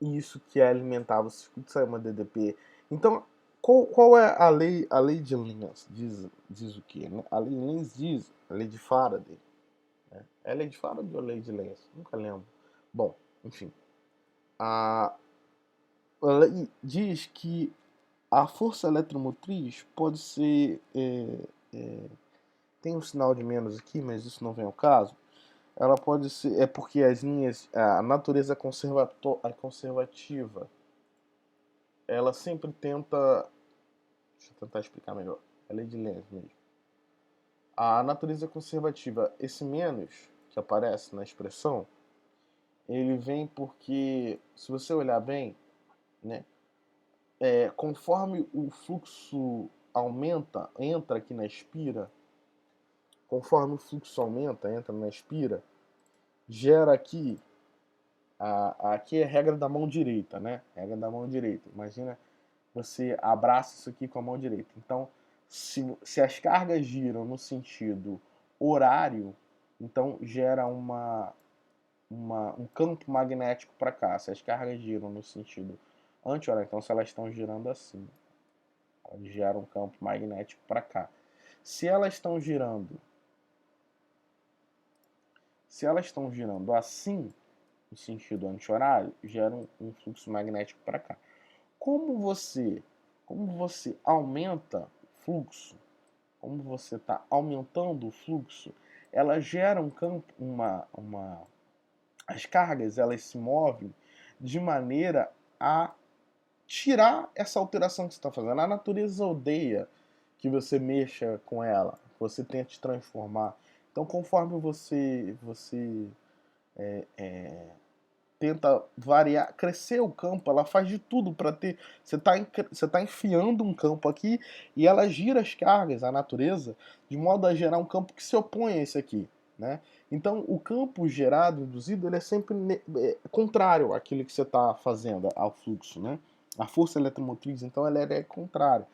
e isso que alimentava o circuito saía uma DDP. Então, qual é a lei de Lenz? Diz o quê? Né? A lei de Lenz diz, a lei de Faraday. É lei de Faraday ou lei de Lenz? Nunca lembro. Bom, enfim. A lei diz que a força eletromotriz pode ser... tem um sinal de menos aqui, mas isso não vem ao caso. Ela pode ser... É porque as linhas... A natureza conservativa, ela sempre tenta... Deixa eu tentar explicar melhor. É a lei de Lenz mesmo. A natureza conservativa, esse menos que aparece na expressão, ele vem porque, se você olhar bem, né, conforme o fluxo aumenta, entra aqui na espira, conforme o fluxo aumenta, entra na espira, gera aqui, aqui é a regra da mão direita, né? Regra da mão direita. Imagina você abraça isso aqui com a mão direita. Então, se as cargas giram no sentido horário, então gera um campo magnético para cá. Se as cargas giram no sentido anti-horário, então se elas estão girando assim, elas geram um campo magnético para cá. Se elas estão girando assim, no sentido anti-horário, geram um fluxo magnético para cá. Como você aumenta o fluxo, como você está aumentando o fluxo, ela gera um campo, as cargas elas se movem de maneira a tirar essa alteração que você está fazendo. A natureza odeia que você mexa com ela, que você tente transformar. Então, conforme você tenta variar, crescer o campo, ela faz de tudo para ter. Você tá enfiando um campo aqui e ela gira as cargas, a natureza, de modo a gerar um campo que se opõe a esse aqui, né? Então, o campo gerado, induzido, ele é sempre contrário àquilo que você está fazendo, ao fluxo, né? A força eletromotriz, então, ela é contrária.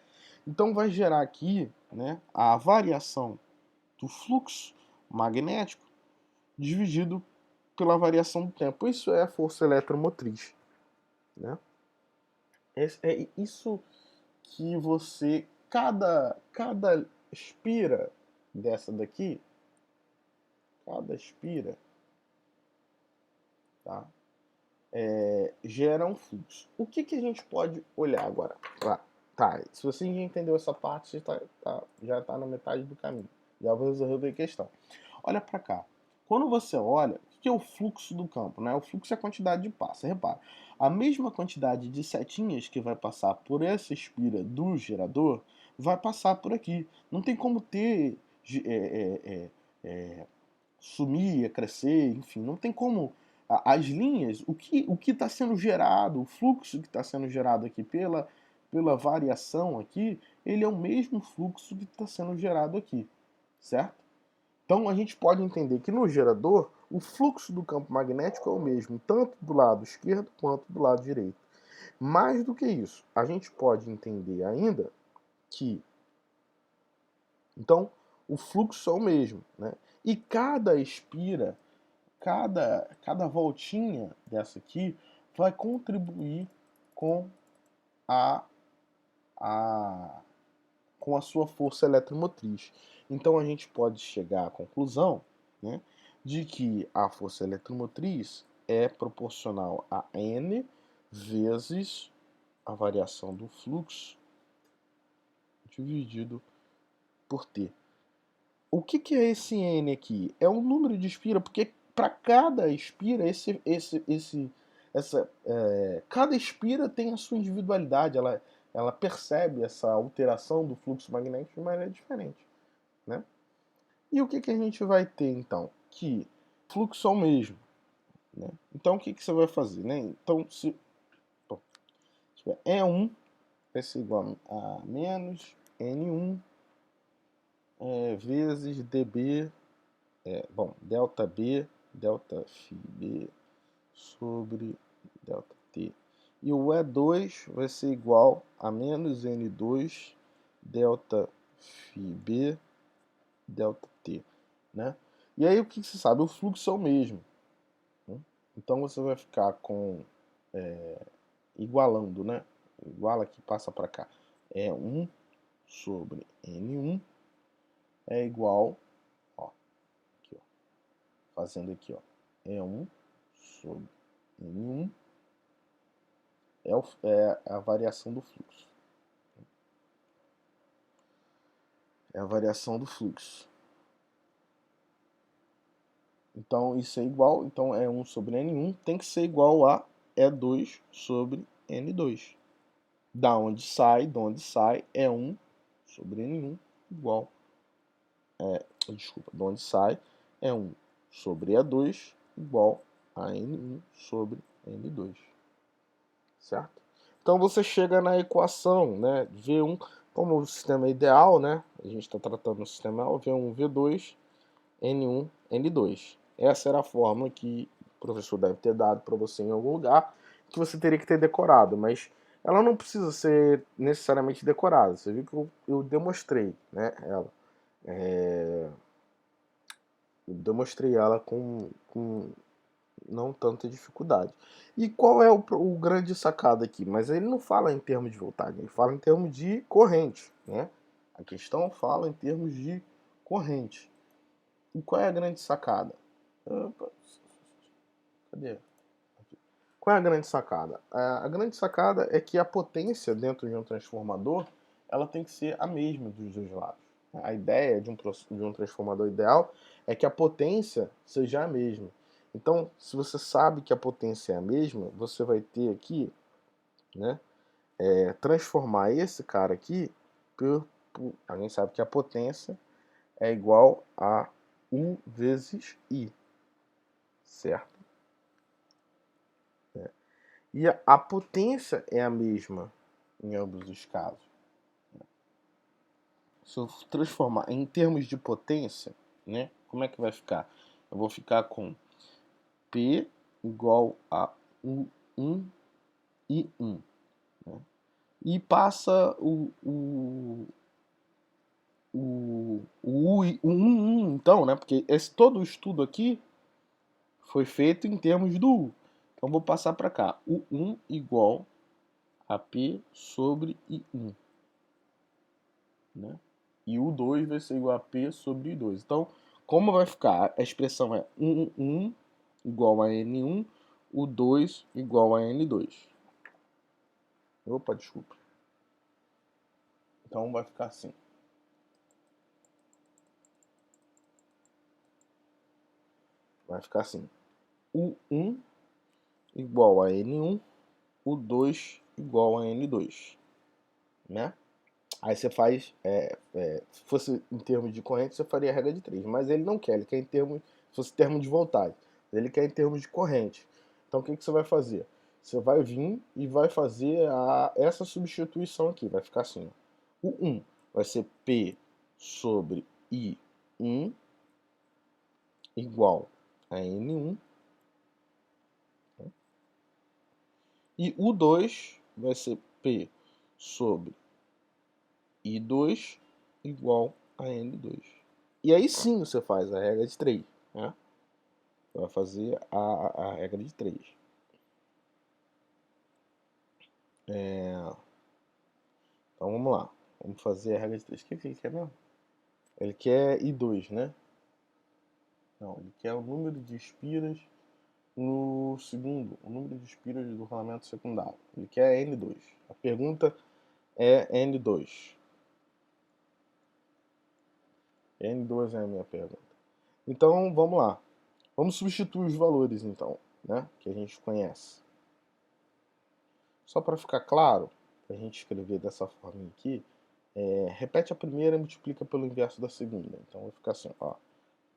Então, vai gerar aqui, né, a variação do fluxo magnético dividido pela variação do tempo. Isso é a força eletromotriz, né? É isso que você, cada espira dessa daqui, cada espira, tá? Gera um fluxo. O que a gente pode olhar agora? Tá, se você já entendeu essa parte, você já está na metade do caminho. Já vou resolver a questão. Olha para cá. Quando você olha, o que é o fluxo do campo? Né? O fluxo é a quantidade de passos. Repara, a mesma quantidade de setinhas que vai passar por essa espira do gerador vai passar por aqui. Não tem como ter sumir, crescer, enfim, não tem como. As linhas, o que está sendo gerado, o fluxo que está sendo gerado aqui pela variação aqui, ele é o mesmo fluxo que está sendo gerado aqui, certo? Então a gente pode entender que no gerador o fluxo do campo magnético é o mesmo, tanto do lado esquerdo quanto do lado direito. Mais do que isso, a gente pode entender ainda que Então, o fluxo é o mesmo, né? E cada espira, cada voltinha dessa aqui vai contribuir com a, a, com a sua força eletromotriz. Então a gente pode chegar à conclusão, né, de que a força eletromotriz é proporcional a N vezes a variação do fluxo dividido por T. O que é esse N aqui? É um número de espira, porque para cada espira, cada espira tem a sua individualidade, ela percebe essa alteração do fluxo magnético de maneira diferente, né? E o que a gente vai ter então? Que fluxo é o mesmo, né? Então o que você vai fazer, né? Então se tiver E1 vai ser igual a menos N1 vezes dB, delta B, delta φB sobre delta T. E o E2 vai ser igual a menos N2 delta φB delta T, né? E aí o que você sabe? O fluxo é o mesmo, né? Então você vai ficar com igualando, né? Iguala aqui, passa para cá. E1 sobre N1 é igual, ó, aqui, ó, fazendo aqui, ó, E1 sobre N1 é a variação do fluxo. É a variação do fluxo. Então isso é igual, então E1 sobre N1 tem que ser igual a E2 sobre N2. Da onde sai E1 sobre N1 igual, de onde sai E1 sobre E2 igual a N1 sobre N2, certo? Então você chega na equação, né, V1, como o sistema é ideal, né, a gente está tratando do sistema V1, V2, N1, N2. Essa era a fórmula que o professor deve ter dado para você em algum lugar, que você teria que ter decorado, mas ela não precisa ser necessariamente decorada. Você viu que eu demonstrei, né, ela. Eu demonstrei ela com não tanta dificuldade. E qual é o grande sacada aqui? Mas ele não fala em termos de voltagem, ele fala em termos de corrente, né? A questão fala em termos de corrente. E qual é a grande sacada? Cadê? Qual é a grande sacada? A grande sacada é que a potência dentro de um transformador ela tem que ser a mesma dos dois lados. A ideia de um transformador ideal é que a potência seja a mesma. Então, se você sabe que a potência é a mesma, você vai ter aqui, né, transformar esse cara aqui a gente sabe que a potência é igual a U vezes I, certo? E a potência é a mesma em ambos os casos. Se eu transformar em termos de potência, né, como é que vai ficar? Eu vou ficar com P igual a U1 e 1. Né? E passa o 1, então, né? Porque todo o estudo aqui foi feito em termos do U. Então, vou passar para cá. O 1 igual a P sobre I1. Né? E o 2 vai ser igual a P sobre I2. Então, como vai ficar? A expressão é 1 igual a N1, o 2 igual a N2. Opa, desculpa. Então, vai ficar assim. Vai ficar assim. O 1 igual a N1, o 2 igual a N2. Né? Aí você faz, se fosse em termos de corrente, você faria a regra de 3. Mas ele não quer, ele quer em termos, se fosse termos de voltagem. Ele quer em termos de corrente. Então o que você vai fazer? Você vai vir e vai fazer essa substituição aqui. Vai ficar assim. Ó. O 1 vai ser P sobre I1 igual a N1. E o 2 vai ser P sobre I2 igual a N2. E aí sim você faz a regra de 3, né? Vai fazer a regra de 3. Então vamos lá. Vamos fazer a regra de 3. O que ele quer mesmo? Ele quer I2, né? Não, ele quer o número de espiras no segundo, o número de espiras do rolamento secundário. Ele quer N2. A pergunta é N2. N2 é a minha pergunta. Então vamos lá. Vamos substituir os valores então, né? Que a gente conhece. Só para ficar claro, para a gente escrever dessa forma aqui, repete a primeira e multiplica pelo inverso da segunda. Então vai ficar assim, ó.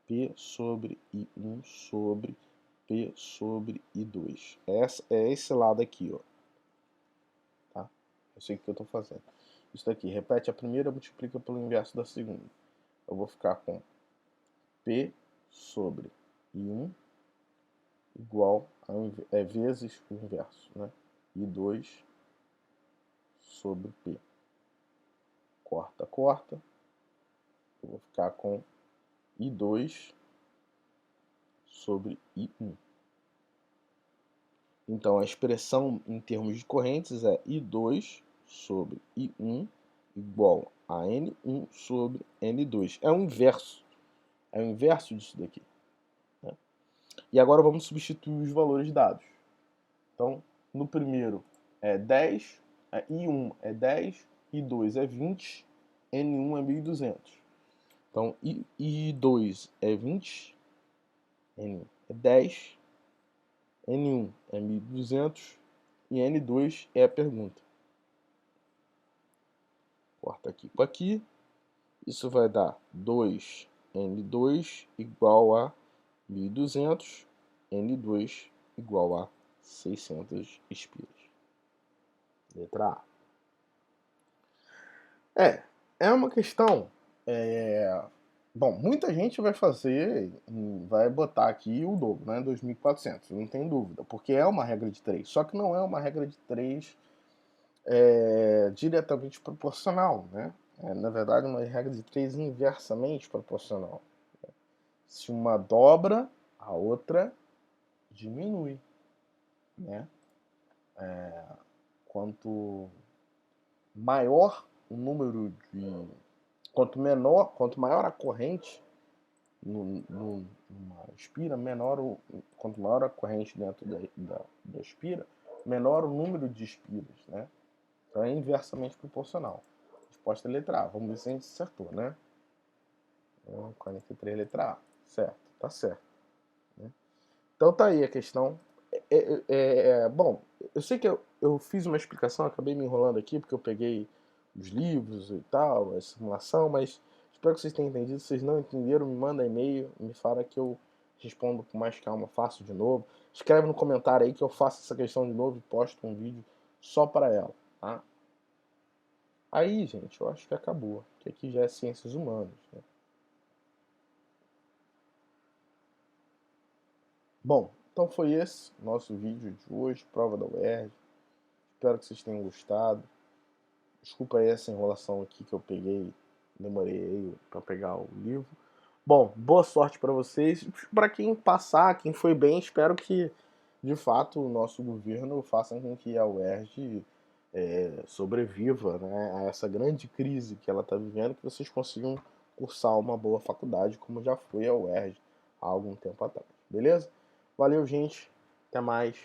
P sobre I1 sobre P sobre I2. É esse lado aqui, ó. Tá? Eu sei o que eu estou fazendo. Isso daqui, repete a primeira, multiplica pelo inverso da segunda. Eu vou ficar com P sobre I1 igual a vezes o inverso, né? I2 sobre P. Corta, corta. Eu vou ficar com I2 sobre I1. Então, a expressão em termos de correntes é I2 sobre I1 igual a N1 sobre N2. É o inverso. É o inverso disso daqui. Né? E agora vamos substituir os valores dados. Então, no primeiro é 10, I1 é 10, I2 é 20, N1 é 1200. Então, I2 é 20, N1 é 10, N1 é 1200 e N2 é a pergunta. Corta aqui com aqui. Isso vai dar 2N2 igual a 1200, N2 igual a 600 espiras. Letra A. É uma questão. Bom, muita gente vai fazer, vai botar aqui o dobro, né? 2.400, não tem dúvida, porque é uma regra de 3. Só que não é uma regra de 3 diretamente proporcional, né? Na verdade, uma regra de 3 inversamente proporcional. Se uma dobra, a outra diminui, né? Quanto maior o número de... Quanto maior a corrente numa espira, quanto maior a corrente dentro da espira, menor o número de espiras, né? Então é inversamente proporcional. Resposta é letra A. Vamos ver se a gente acertou, né? 43, letra A. Certo, tá certo. Né? Então tá aí a questão. Bom, eu sei que eu fiz uma explicação, acabei me enrolando aqui, porque eu peguei os livros e tal, a simulação, mas espero que vocês tenham entendido. Se vocês não entenderam, me manda e-mail, me fala que eu respondo com mais calma, faço de novo. Escreve no comentário aí que eu faço essa questão de novo e posto um vídeo só para ela, tá? Aí, gente, eu acho que acabou, que aqui já é ciências humanas, né? Bom, então foi esse nosso vídeo de hoje, prova da UERJ. Espero que vocês tenham gostado. Desculpa aí essa enrolação aqui que eu peguei, demorei aí para pegar o livro. Bom, boa sorte para vocês. Para quem passar, quem foi bem, espero que de fato o nosso governo faça com que a UERJ sobreviva, né, a essa grande crise que ela está vivendo, que vocês consigam cursar uma boa faculdade, como já foi a UERJ há algum tempo atrás. Beleza? Valeu, gente. Até mais.